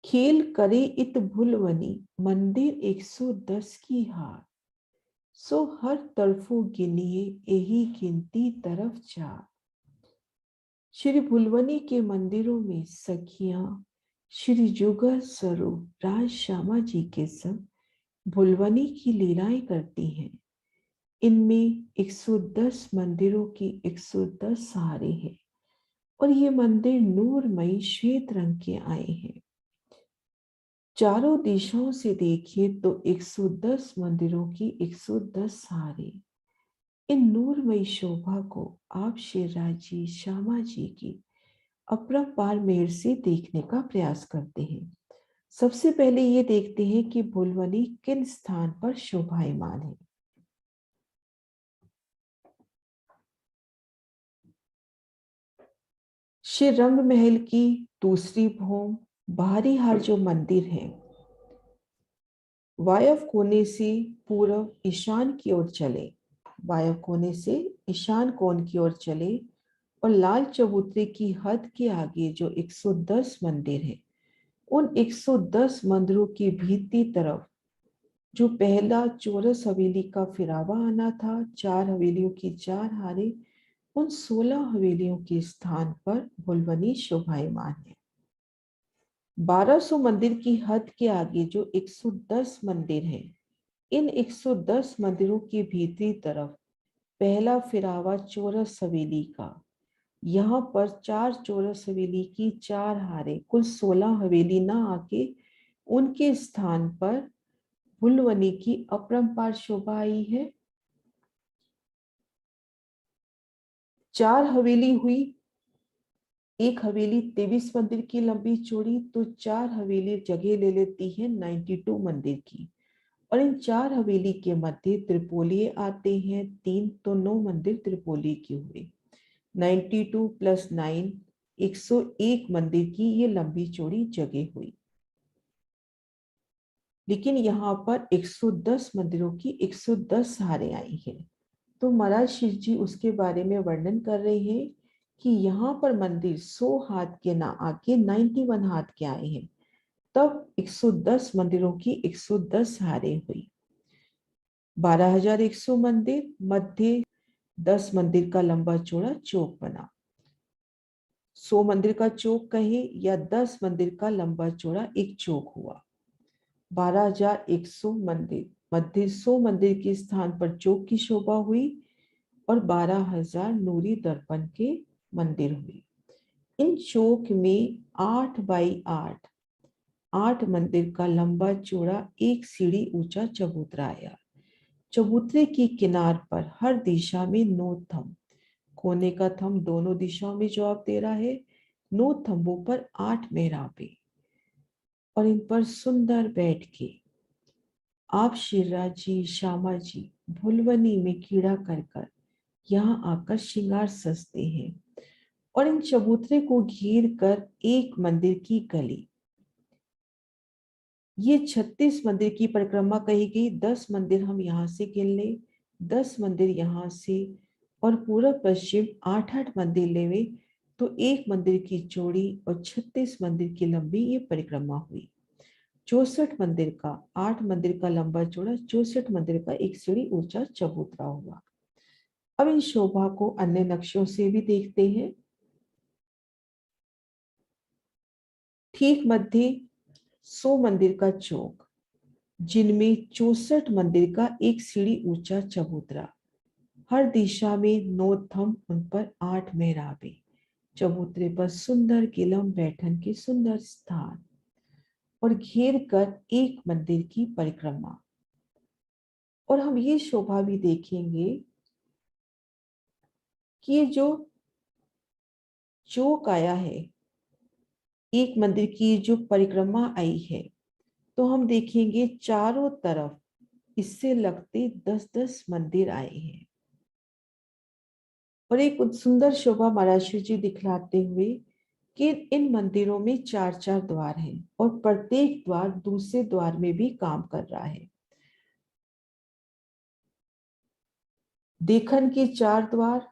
खेल करे इत भुलवनी, मंदिर 110 की हार। सो हर तरफों गिनिए, यही गिनती तरफ चार। श्री भुलवनी के मंदिरों में सखियां श्री जुगल स्वरूप राज श्यामा जी के संग भुलवनी की लीलाएं करती हैं। इनमें 110 मंदिरों की 110 सहारे हैं और ये मंदिर नूरमयी श्वेत रंग के आए हैं। चारों दिशाओं से देखिए तो 110 मंदिरों की 110 सहारे। इन नूरमयी शोभा को आप शिवराज जी श्यामा जी की अपरंपार मेहर से देखने का प्रयास करते हैं। सबसे पहले ये देखते हैं कि भुलवनी किन स्थान पर शोभायमान है। श्री रंग महल की दूसरी भूम बाहरी हार जो मंदिर है, वायव्य कोने से पूर्व ईशान की ओर चले, वायव्य कोने से ईशान कोण की ओर चले और लाल चबूतरे की हद के आगे जो 110 मंदिर है, उन 110 मंदिरों की भीतरी तरफ जो पहला चौरस हवेली का फिरावा आना था, 4 हवेलियों की 4 हारे, उन 16 हवेलियों के स्थान पर भुलवनी शोभायमान है। 1200 मंदिर की हद के आगे जो 110 मंदिर हैं, इन 110 मंदिरों की भीतरी तरफ पहला फिरावा चौरस हवेली का, यहाँ पर 4 चौरस हवेली की 4 हारे, कुल 16 हवेली ना आके उनके स्थान पर भुलवनी की अपरंपार शोभा आई है। 4 हवेली हुई, एक हवेली 23 मंदिर की लंबी चौड़ी, तो 4 हवेली जगह ले लेती है 92 मंदिर की। और इन 4 हवेली के मध्य त्रिपोलिये आते हैं 3, तो 9 मंदिर त्रिपोली के हुए। 92 + 9 101 मंदिर की ये लंबी चौड़ी जगह हुई। लेकिन यहाँ पर 110 मंदिरों की 110 हारें आई हैं। तो महाराज शिव जी उसके बारे में वर्णन कर रहे हैं कि यहाँ पर मंदिर 100 हाथ के ना आके 91 हाथ के आए हैं। तब 110 मंदिरों की 110 हारें हुई। 12,100 मंदिर, मध्य 10 मंदिर का लंबा चौड़ा चौक बना। 100 मंदिर का चौक कहे या 10 मंदिर का लंबा चौड़ा एक चौक हुआ। 12,100 मंदिर, मध्य 100 मंदिर के स्थान पर चौक की शोभा हुई और 12,000 नूरी दर्पण के मंदिर हुए। इन चौक में 8 बाई 8 मंदिर का लंबा चौड़ा एक सीढ़ी ऊंचा चबूतरा आया। चबूतरे की किनार पर हर दिशा में 9 थंब, कोने का थंब दोनों दिशाओं में जवाब दे रहा है। 9 थंबों पर 8 मेहराबें और इन पर सुंदर बैठ के आप शिवराज जी श्यामा जी भुलवनी में कीड़ा कर कर यहाँ आकर श्रृंगार सजते हैं। और इन चबूतरे को घेर कर एक मंदिर की गली, ये 36 मंदिर की परिक्रमा कही गई। 10 मंदिर हम यहाँ से गिन ले, 10 मंदिर यहाँ से और पूर्व पश्चिम 8-8 मंदिर लेवे तो एक मंदिर की चौड़ी और 36 मंदिर की लंबी ये परिक्रमा हुई। 64 मंदिर का, 8 मंदिर का लंबा चौड़ा, 64 मंदिर का एक सीढ़ी ऊंचा चबूतरा हुआ। अब इन शोभा को अन्य नक्शों से भी देखते हैं। ठीक मध्य 100 मंदिर का चौक, जिनमें 64 मंदिर का एक सीढ़ी ऊंचा चबूतरा, हर दिशा में 9 थंब, उन पर 8 मेहराबें, चबूतरे पर सुंदर किलम बैठन के सुंदर स्थान और घेर कर एक मंदिर की परिक्रमा। और हम ये शोभा भी देखेंगे कि ये जो चौक आया है, एक मंदिर की जो परिक्रमा आई है, तो हम देखेंगे चारों तरफ इससे लगते 10-10 मंदिर आए हैं। और एक सुंदर शोभा महाराज जी दिखलाते हुए कि इन मंदिरों में 4-4 द्वार हैं और प्रत्येक द्वार दूसरे द्वार में भी काम कर रहा है। देखन के 4 द्वार,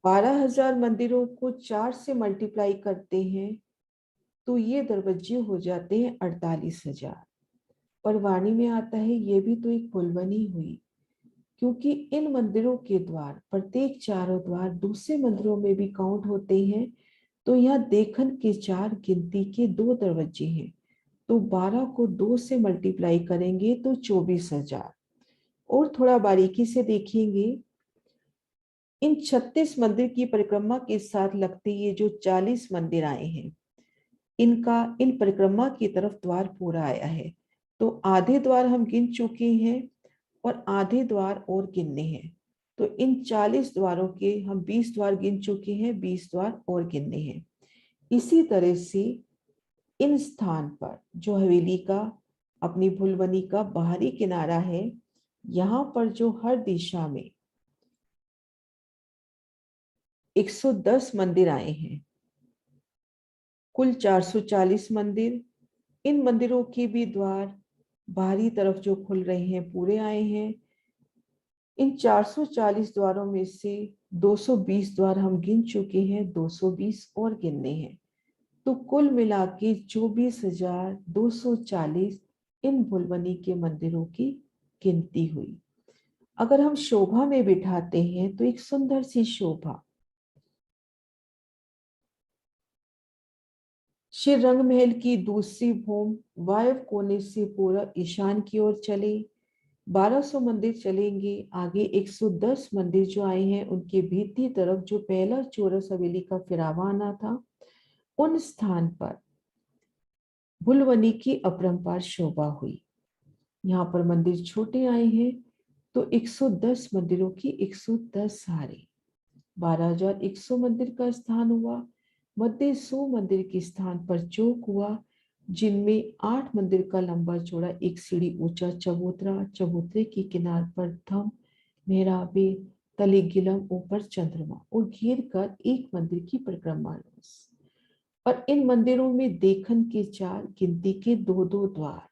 12,000 मंदिरों को 4 से मल्टीप्लाई करते हैं तो ये दरवाजे हो जाते हैं 48,000। पर वाणी में आता है ये भी तो एक फुलवनी हुई, क्योंकि इन मंदिरों के द्वार प्रत्येक चारों द्वार दूसरे मंदिरों में भी काउंट होते हैं। तो यहाँ देखन के 4 गिनती के 2 दरवाजे हैं, तो 12 को 2 से मल्टीप्लाई करेंगे तो 24,000। और थोड़ा बारीकी से देखेंगे, इन 36 मंदिर की परिक्रमा के साथ लगते ये जो 40 मंदिर आए हैं, इनका इन परिक्रमा की तरफ द्वार पूरा आया है। तो आधे द्वार हम गिन चुके हैं और आधे द्वार और गिनने हैं। तो इन 40 द्वारों के हम 20 द्वार गिन चुके हैं, 20 द्वार और गिनने हैं। इसी तरह से इन स्थान पर जो हवेली का अपनी भुलवनी का बाहरी किनारा है, यहाँ पर जो हर दिशा में 110 मंदिर आए हैं, कुल 440 मंदिर। इन मंदिरों के भी द्वार बाहरी तरफ जो खुल रहे हैं पूरे आए हैं। इन 440 द्वारों में से 220 द्वार हम गिन चुके हैं, 220 और गिनने हैं। तो कुल मिला के 24,240 इन भुलवनी के मंदिरों की गिनती हुई। अगर हम शोभा में बिठाते हैं तो एक सुंदर सी शोभा श्री रंग महल की दूसरी भूमि वायव्य कोने से पूरा ईशान की ओर चले। 1200 मंदिर चलेंगे आगे। 110 मंदिर जो आए हैं उनके भीतरी तरफ जो पहला चौरस हवेली का फिरावा आना था, उन स्थान पर भुलवनी की अपरंपार शोभा हुई। यहाँ पर मंदिर छोटे आए हैं तो 110 मंदिरों की 110 हारे, 12,100 मंदिर का स्थान हुआ। मध्य 100 मंदिर के स्थान पर चौक हुआ, जिनमें 8 मंदिर का लंबा चौड़ा एक सीढ़ी ऊंचा चबूतरा, चबूतरे के किनार पर धम मेहराबे, तले गिलम, ऊपर चंद्रमा और घेर कर एक मंदिर की परिक्रमा। और इन मंदिरों में देखन के 4 गिनती के 2-2 द्वार,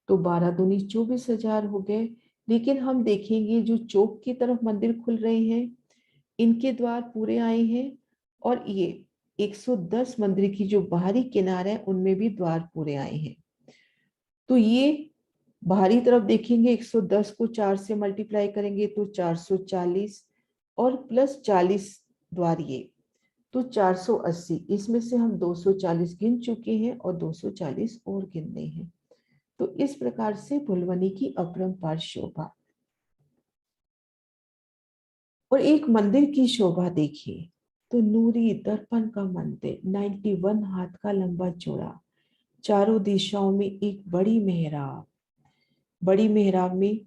तो 12 दूनी 24,000 हो गए। लेकिन हम देखेंगे जो चौक की तरफ मंदिर खुल रहे हैं, इनके द्वार पूरे आए हैं। और ये 110 मंदिर की जो बाहरी किनारे हैं उनमें भी द्वार पूरे आए हैं। तो ये बाहरी तरफ देखेंगे, 110 को 4 से मल्टीप्लाई करेंगे तो 440 और प्लस 40 द्वार ये, तो 480। इसमें से हम 240 गिन चुके हैं और 240 और गिनने हैं। तो इस प्रकार से भुलवनी की अपरंपार शोभा। और एक मंदिर की शोभा देखिए, तो नूरी दर्पण का मंदिर 91 हाथ का लंबा चौड़ा, चारों दिशाओं में एक बड़ी मेहराब, बड़ी मेहराब में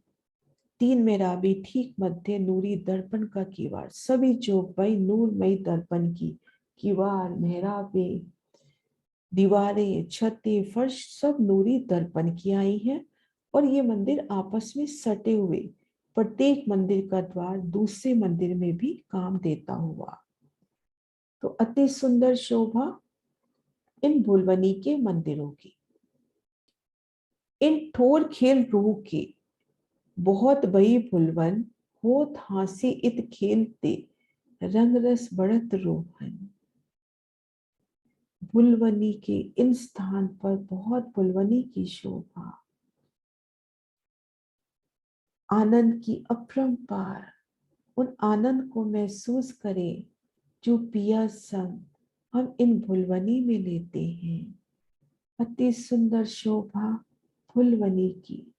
3 मेहराबी, ठीक मध्य नूरी दर्पण का किवाड़, सभी चौपाई नूरमयी दर्पण की, किवाड़, मेहराबे, दीवारें, छतें, फर्श सब नूरी दर्पण की आई है। और ये मंदिर आपस में सटे हुए, प्रत्येक मंदिर का द्वार दूसरे मंदिर में भी काम देता हुआ। तो अति सुंदर शोभा इन भुलवनी के मंदिरों की। इन ठोर खेल रूह के बहुत बही भुलवन, होत हासी इत खेलते, रंग रस बढ़त रोहन। भुलवनी के इन स्थान पर बहुत भुलवनी की शोभा, आनंद की अपरंपार। उन आनंद को महसूस करें जो पिया संग हम इन भुलवनी में लेते हैं। अति सुंदर शोभा भुलवनी की।